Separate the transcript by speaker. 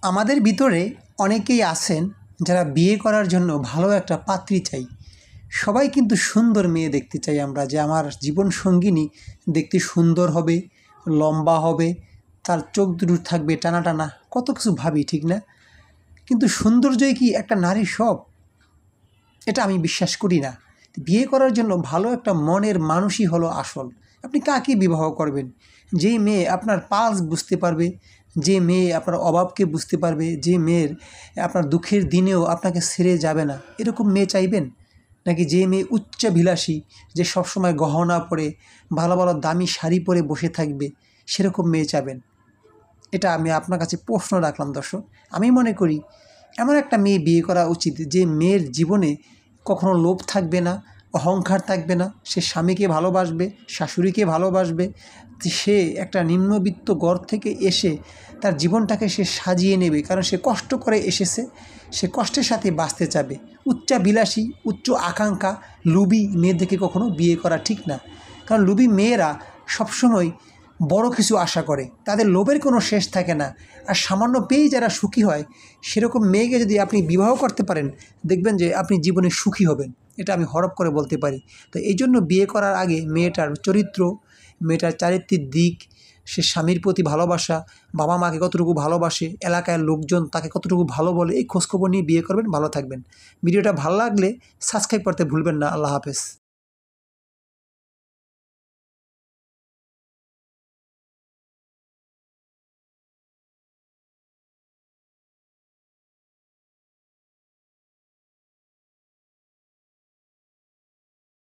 Speaker 1: আমাদের ভিতরে অনেকেই আছেন যারা বিয়ে করার জন্য ভালো একটা পাত্রী চাই। সবাই কিন্তু সুন্দর মেয়ে দেখতে চাই আমরা, যে আমার জীবন সঙ্গিনী দেখতে সুন্দর হবে, লম্বা হবে, তার চোখ দুটো থাকবে টানা টানা, কত কিছু ভাবি, ঠিক না? কিন্তু সৌন্দর্যই কি একটা নারীর সব? এটা আমি বিশ্বাস করি না। বিয়ে করার জন্য ভালো একটা মনের মানুষই হলো আসল। আপনি কাকে বিবাহ করবেন? যে মেয়ে আপনার পালস বুঝতে পারবে, যে মেয়ে আপনার অভাবকে বুঝতে পারবে, যে মেয়ের আপনার দুঃখের দিনেও আপনাকে ছেড়ে যাবে না, এরকম মেয়ে চাইবেন? নাকি যে মেয়ে উচ্চাভিলাষী, যে সবসময় গহনা পরে ভালো ভালো দামি শাড়ি পরে বসে থাকবে, সেরকম মেয়ে চাবেন? এটা আমি আপনার কাছে প্রশ্ন রাখলাম দর্শক। আমি মনে করি এমন একটা মেয়ে বিয়ে করা উচিত যে মেয়ের জীবনে কখনো লোভ থাকবে না, অহংকার থাকবে না, সে স্বামীকে ভালোবাসবে, শাশুড়িকে ভালোবাসবে, সে একটা নিম্নবিত্ত ঘর থেকে এসে তার জীবনটাকে সে সাজিয়ে নেবে, কারণ সে কষ্ট করে এসেছে, সে কষ্টের সাথে বাঁচতে চাবে। উচ্চাবিলাসী, উচ্চ আকাঙ্ক্ষা, লোভী মেয়েদেরকে কখনো বিয়ে করা ঠিক না। কারণ লোভী মেয়েরা সবসময় বড় কিছু আশা করে, তাদের লোভের কোনো শেষ থাকে না। আর সামান্য পেয়েই যারা সুখী হয়, সেরকম মেয়েকে যদি আপনি বিবাহ করতে পারেন, দেখবেন যে আপনি জীবনে সুখী হবেন। এটা আমি হরপ করে বলতে পারি। তো এই জন্য বিয়ে করার আগে মেয়েটার চরিত্র, মেয়েটার চারিত্রিক দিক, সে স্বামীর প্রতি ভালোবাসা, বাবা মাকে কতটুকু ভালোবাসে, এলাকার লোকজন তাকে কতটুকু ভালো বলে, এই খোঁজখবর নিয়ে বিয়ে করবেন, ভালো থাকবেন। ভিডিওটা ভালো লাগলে সাবস্ক্রাইব করতে ভুলবেন না। আল্লাহ হাফেজ।